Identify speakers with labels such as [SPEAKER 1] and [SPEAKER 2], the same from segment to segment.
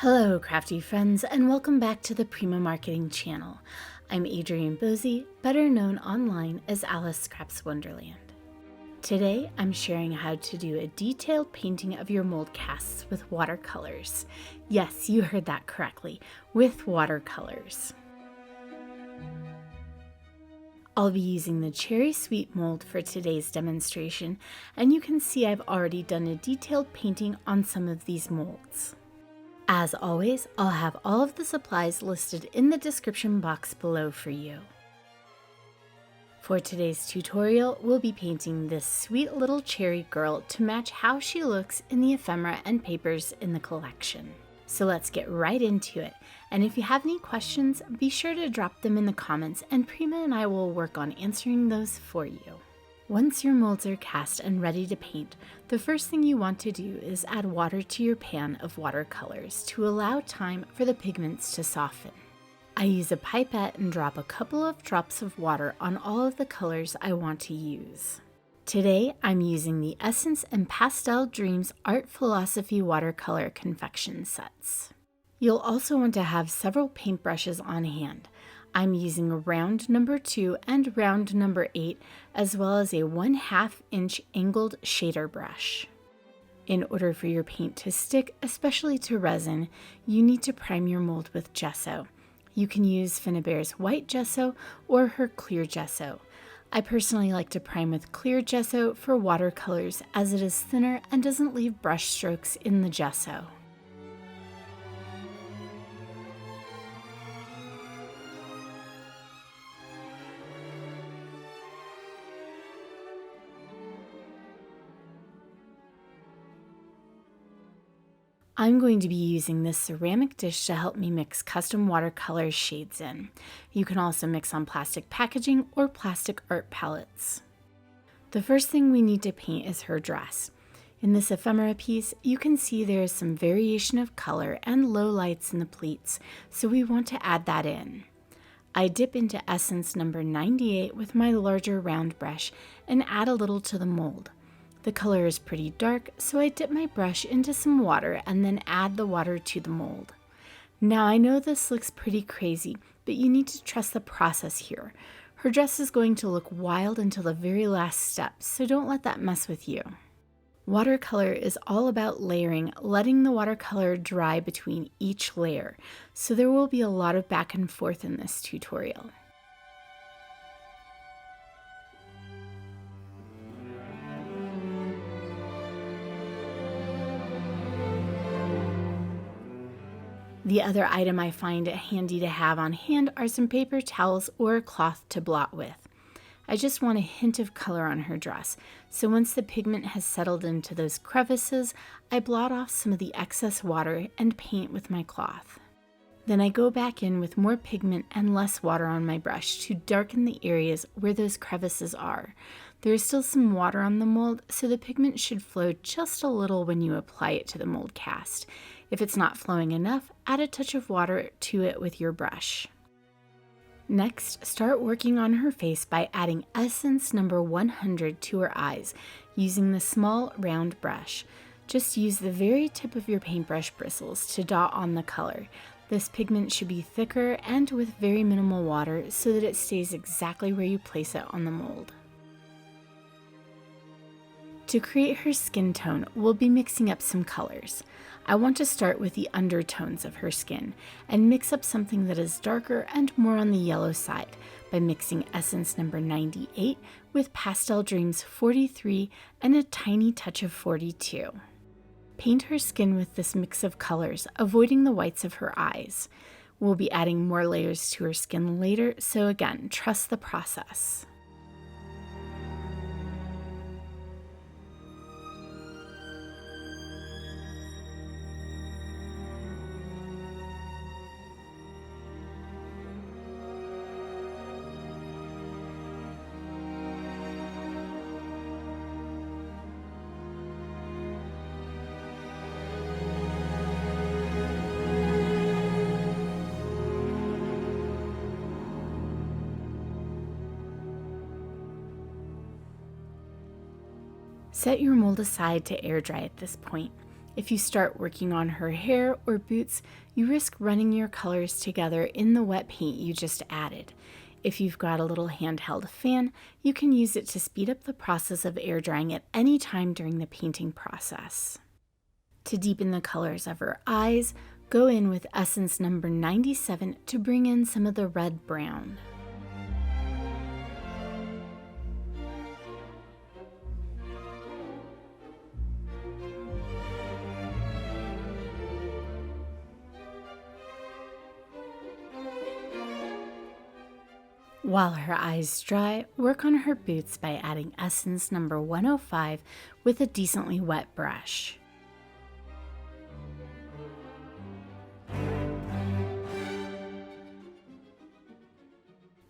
[SPEAKER 1] Hello, crafty friends, and welcome back to the Prima Marketing channel. I'm Adrienne, better known online as Alice Scraps Wonderland. Today, I'm sharing how to do a detailed painting of your mold casts with watercolors. Yes, you heard that correctly, with watercolors. I'll be using the Cherry Sweet mold for today's demonstration, and you can see I've already done a detailed painting on some of these molds. As always, I'll have all of the supplies listed in the description box below for you. For today's tutorial, we'll be painting this sweet little cherry girl to match how she looks in the ephemera and papers in the collection. So let's get right into it, and if you have any questions, be sure to drop them in the comments and Prima and I will work on answering those for you. Once your molds are cast and ready to paint, the first thing you want to do is add water to your pan of watercolors to allow time for the pigments to soften. I use a pipette and drop a couple of drops of water on all of the colors I want to use. Today, I'm using the Essence and Pastel Dreams Art Philosophy watercolor confection sets. You'll also want to have several paintbrushes on hand. I'm using a round number 2 and round number 8, as well as a 1/2 inch angled shader brush. In order for your paint to stick, especially to resin, you need to prime your mold with gesso. You can use Finnabair's white gesso or her clear gesso. I personally like to prime with clear gesso for watercolors as it is thinner and doesn't leave brush strokes in the gesso. I'm going to be using this ceramic dish to help me mix custom watercolor shades in. You can also mix on plastic packaging or plastic art palettes. The first thing we need to paint is her dress. In this ephemera piece, you can see there is some variation of color and low lights in the pleats, so we want to add that in. I dip into Essence number 98 with my larger round brush and add a little to the mold. The color is pretty dark, so I dip my brush into some water and then add the water to the mold. Now I know this looks pretty crazy, but you need to trust the process here. Her dress is going to look wild until the very last step, so don't let that mess with you. Watercolor is all about layering, letting the watercolor dry between each layer, so there will be a lot of back and forth in this tutorial. The other item I find it handy to have on hand are some paper towels or a cloth to blot with. I just want a hint of color on her dress, so once the pigment has settled into those crevices, I blot off some of the excess water and paint with my cloth. Then I go back in with more pigment and less water on my brush to darken the areas where those crevices are. There is still some water on the mold, so the pigment should flow just a little when you apply it to the mold cast. If it's not flowing enough, add a touch of water to it with your brush. Next, start working on her face by adding Essence number 100 to her eyes using the small round brush. Just use the very tip of your paintbrush bristles to dot on the color. This pigment should be thicker and with very minimal water so that it stays exactly where you place it on the mold. To create her skin tone, we'll be mixing up some colors. I want to start with the undertones of her skin and mix up something that is darker and more on the yellow side by mixing Essence number 98 with Pastel Dreams 43 and a tiny touch of 42. Paint her skin with this mix of colors, avoiding the whites of her eyes. We'll be adding more layers to her skin later, so again, trust the process. Set your mold aside to air dry at this point. If you start working on her hair or boots, you risk running your colors together in the wet paint you just added. If you've got a little handheld fan, you can use it to speed up the process of air drying at any time during the painting process. To deepen the colors of her eyes, go in with essence number 97 to bring in some of the red brown. While her eyes dry, work on her boots by adding essence number 105 with a decently wet brush.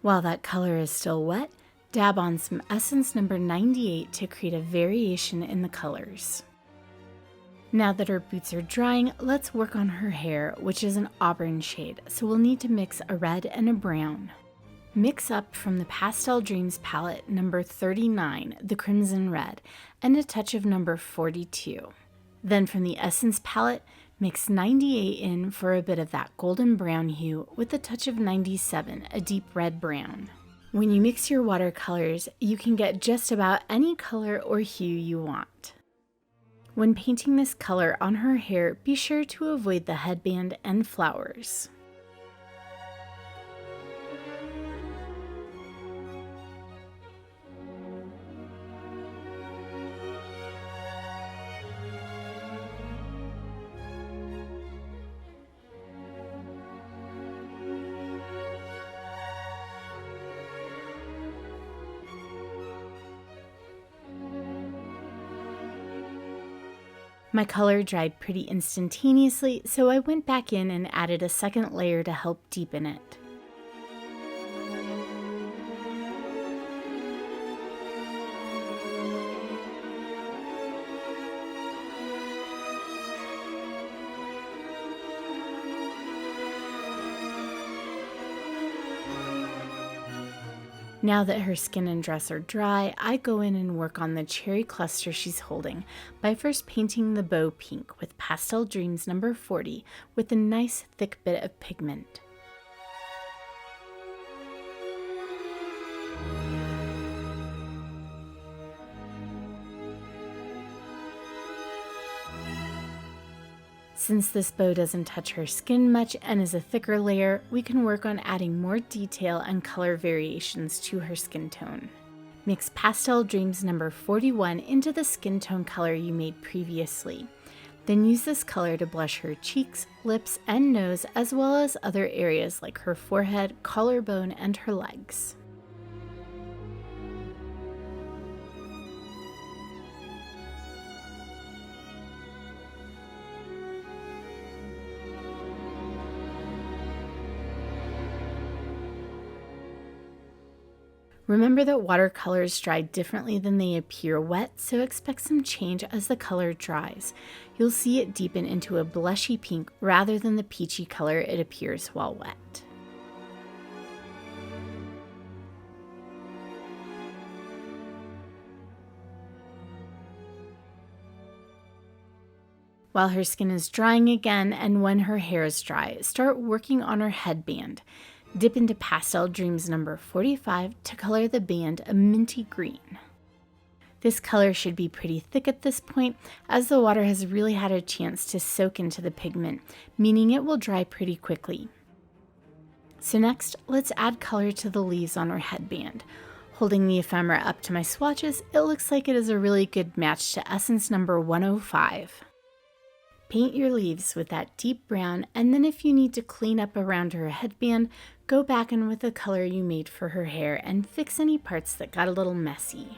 [SPEAKER 1] While that color is still wet, dab on some essence number 98 to create a variation in the colors. Now that her boots are drying, let's work on her hair, which is an auburn shade, so we'll need to mix a red and a brown. Mix up from the Pastel Dreams palette number 39, the Crimson Red, and a touch of number 42. Then from the Essence palette, mix 98 in for a bit of that golden brown hue with a touch of 97, a deep red brown. When you mix your watercolors, you can get just about any color or hue you want. When painting this color on her hair, be sure to avoid the headband and flowers. My color dried pretty instantaneously, so I went back in and added a second layer to help deepen it. Now that her skin and dress are dry, I go in and work on the cherry cluster she's holding by first painting the bow pink with Pastel Dreams number 40 with a nice thick bit of pigment. Since this bow doesn't touch her skin much and is a thicker layer, we can work on adding more detail and color variations to her skin tone. Mix Pastel Dreams number 41 into the skin tone color you made previously. Then use this color to blush her cheeks, lips, and nose, as well as other areas like her forehead, collarbone, and her legs. Remember that watercolors dry differently than they appear wet, so expect some change as the color dries. You'll see it deepen into a blushy pink rather than the peachy color it appears while wet. While her skin is drying again and when her hair is dry, start working on her headband. Dip into Pastel Dreams number 45 to color the band a minty green. This color should be pretty thick at this point, as the water has really had a chance to soak into the pigment, meaning it will dry pretty quickly. So next, let's add color to the leaves on her headband. Holding the ephemera up to my swatches, it looks like it is a really good match to essence number 105. Paint your leaves with that deep brown, and then if you need to clean up around her headband, go back in with the color you made for her hair and fix any parts that got a little messy.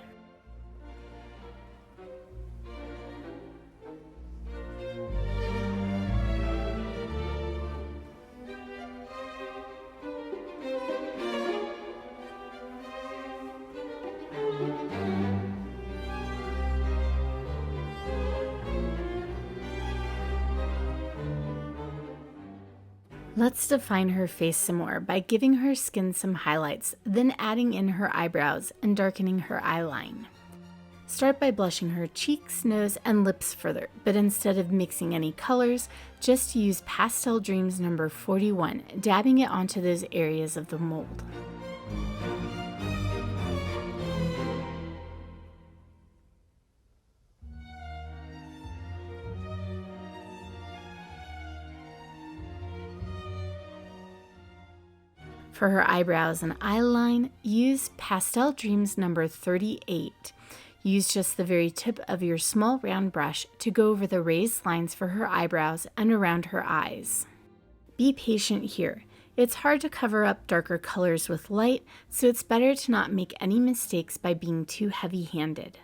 [SPEAKER 1] Let's define her face some more by giving her skin some highlights, then adding in her eyebrows and darkening her eyeline. Start by blushing her cheeks, nose, and lips further, but instead of mixing any colors, just use Pastel Dreams number 41, dabbing it onto those areas of the mold. For her eyebrows and eyeline, use Pastel Dreams number 38. Use just the very tip of your small round brush to go over the raised lines for her eyebrows and around her eyes. Be patient here. It's hard to cover up darker colors with light, so it's better to not make any mistakes by being too heavy-handed.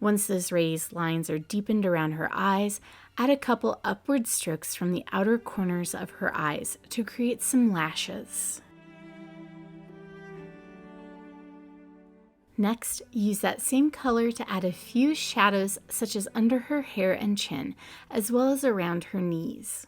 [SPEAKER 1] Once those raised lines are deepened around her eyes, add a couple upward strokes from the outer corners of her eyes to create some lashes. Next, use that same color to add a few shadows such as under her hair and chin, as well as around her knees.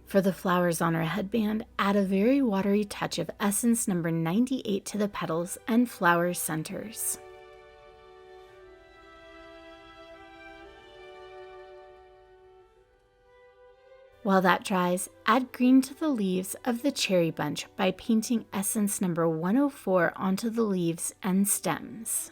[SPEAKER 1] For the flowers on her headband, add a very watery touch of Essence number 98 to the petals and flower centers. While that dries, add green to the leaves of the cherry bunch by painting Essence number 104 onto the leaves and stems.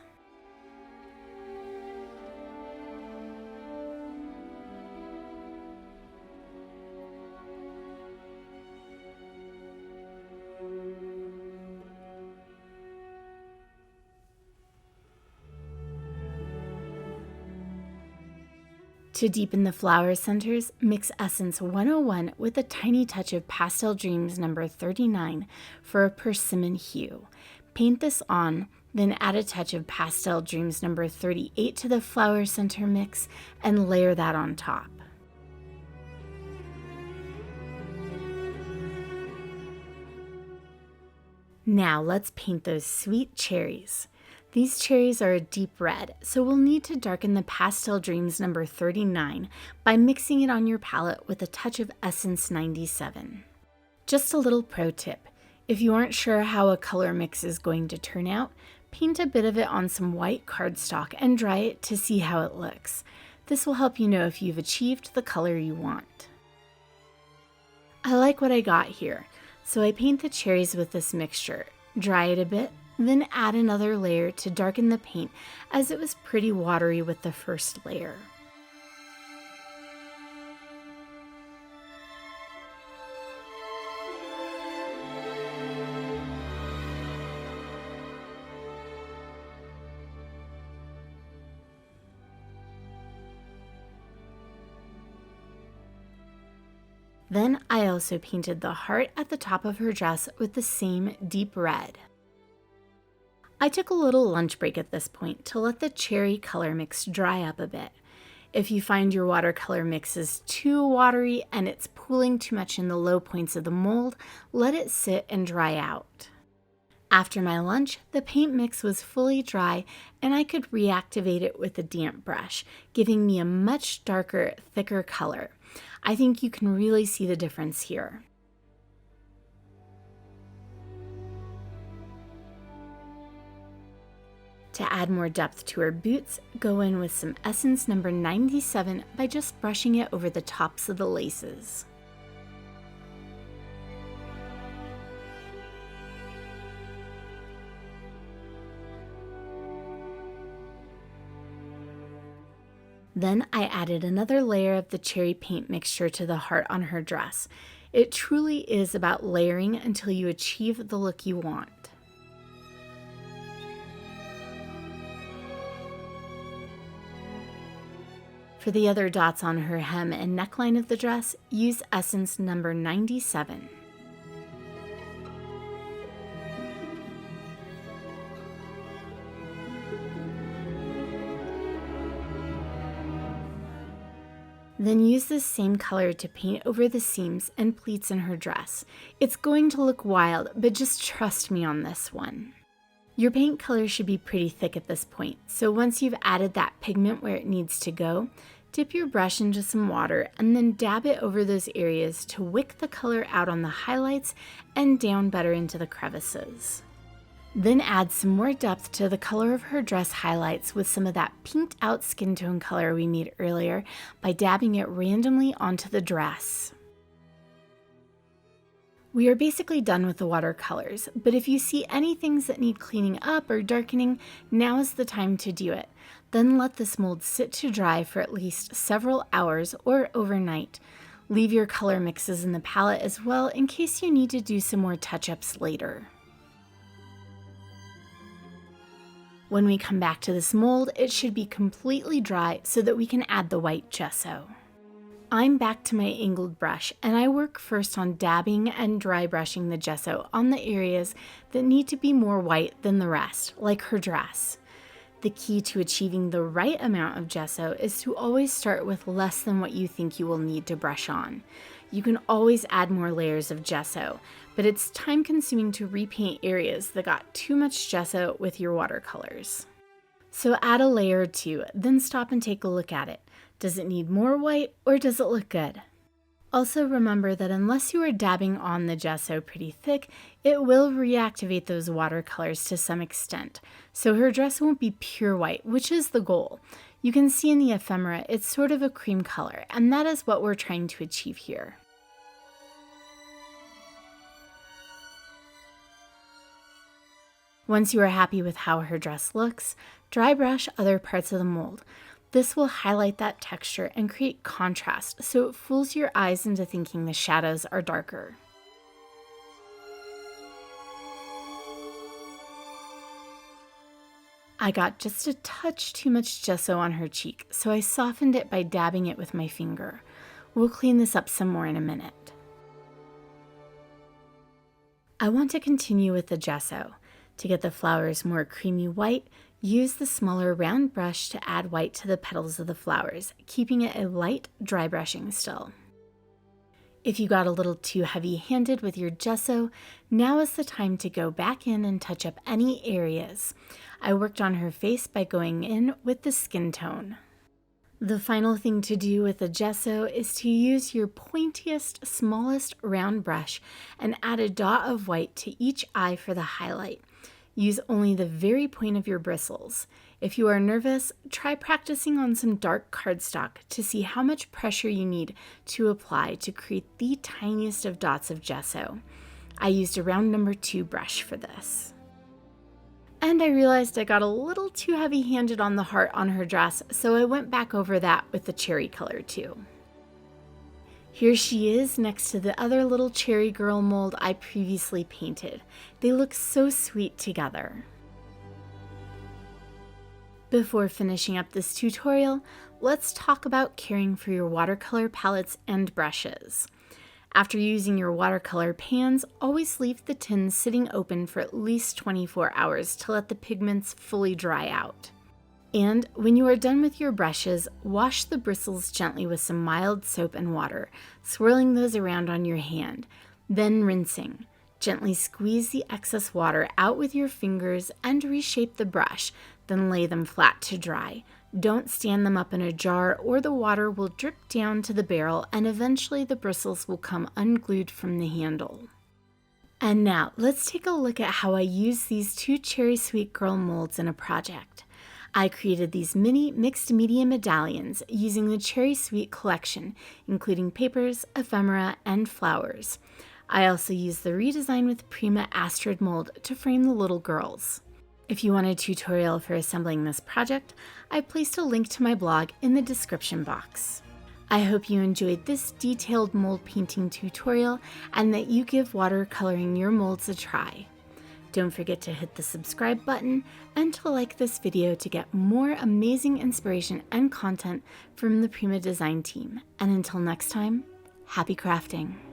[SPEAKER 1] To deepen the flower centers, mix Essence 101 with a tiny touch of Pastel Dreams number 39 for a persimmon hue. Paint this on, then add a touch of Pastel Dreams number 38 to the flower center mix and layer that on top. Now let's paint those sweet cherries. These cherries are a deep red, so we'll need to darken the Pastel Dreams number 39 by mixing it on your palette with a touch of Essence 97. Just a little pro tip, if you aren't sure how a color mix is going to turn out, paint a bit of it on some white cardstock and dry it to see how it looks. This will help you know if you've achieved the color you want. I like what I got here, so I paint the cherries with this mixture, dry it a bit, then add another layer to darken the paint as it was pretty watery with the first layer. Then I also painted the heart at the top of her dress with the same deep red. I took a little lunch break at this point to let the cherry color mix dry up a bit. If you find your watercolor mix is too watery and it's pooling too much in the low points of the mold, let it sit and dry out. After my lunch, the paint mix was fully dry and I could reactivate it with a damp brush, giving me a much darker, thicker color. I think you can really see the difference here. To add more depth to her boots, go in with some Essence number 97 by just brushing it over the tops of the laces. Then I added another layer of the cherry paint mixture to the heart on her dress. It truly is about layering until you achieve the look you want. For the other dots on her hem and neckline of the dress, use Essence number 97. Then use this same color to paint over the seams and pleats in her dress. It's going to look wild, but just trust me on this one. Your paint color should be pretty thick at this point, so once you've added that pigment where it needs to go, Dip your brush into some water and then dab it over those areas to wick the color out on the highlights and down better into the crevices. Then add some more depth to the color of her dress highlights with some of that pinked out skin tone color we made earlier by dabbing it randomly onto the dress. We are basically done with the watercolors, but if you see any things that need cleaning up or darkening, now is the time to do it. Then let this mold sit to dry for at least several hours or overnight. Leave your color mixes in the palette as well in case you need to do some more touch-ups later. When we come back to this mold, it should be completely dry so that we can add the white gesso. I'm back to my angled brush, and I work first on dabbing and dry brushing the gesso on the areas that need to be more white than the rest, like her dress. The key to achieving the right amount of gesso is to always start with less than what you think you will need to brush on. You can always add more layers of gesso, but it's time consuming to repaint areas that got too much gesso with your watercolors. So add a layer or two, then stop and take a look at it. Does it need more white or does it look good? Also remember that unless you are dabbing on the gesso pretty thick, it will reactivate those watercolors to some extent. So her dress won't be pure white, which is the goal. You can see in the ephemera, it's sort of a cream color, and that is what we're trying to achieve here. Once you are happy with how her dress looks, dry brush other parts of the mold. This will highlight that texture and create contrast so it fools your eyes into thinking the shadows are darker. I got just a touch too much gesso on her cheek, so I softened it by dabbing it with my finger. We'll clean this up some more in a minute. I want to continue with the gesso. To get the flowers more creamy white, use the smaller round brush to add white to the petals of the flowers, keeping it a light, dry brushing still. If you got a little too heavy-handed with your gesso, now is the time to go back in and touch up any areas. I worked on her face by going in with the skin tone. The final thing to do with the gesso is to use your pointiest, smallest round brush and add a dot of white to each eye for the highlight. Use only the very point of your bristles. If you are nervous, try practicing on some dark cardstock to see how much pressure you need to apply to create the tiniest of dots of gesso. I used a round number 2 brush for this. And I realized I got a little too heavy-handed on the heart on her dress, so I went back over that with the cherry color too. Here she is next to the other little cherry girl mold I previously painted. They look so sweet together. Before finishing up this tutorial, let's talk about caring for your watercolor palettes and brushes. After using your watercolor pans, always leave the tins sitting open for at least 24 hours to let the pigments fully dry out. And when you are done with your brushes, wash the bristles gently with some mild soap and water, swirling those around on your hand, then rinsing. Gently squeeze the excess water out with your fingers and reshape the brush, then lay them flat to dry. Don't stand them up in a jar or the water will drip down to the barrel and eventually the bristles will come unglued from the handle. And now let's take a look at how I use these 2 Cherry Sweet Girl molds in a project. I created these mini mixed media medallions using the Cherry Sweet collection, including papers, ephemera, and flowers. I also used the redesign with Prima Astrid mold to frame the little girls. If you want a tutorial for assembling this project, I placed a link to my blog in the description box. I hope you enjoyed this detailed mold painting tutorial and that you give watercoloring your molds a try. Don't forget to hit the subscribe button and to like this video to get more amazing inspiration and content from the Prima Design team. And until next time, happy crafting!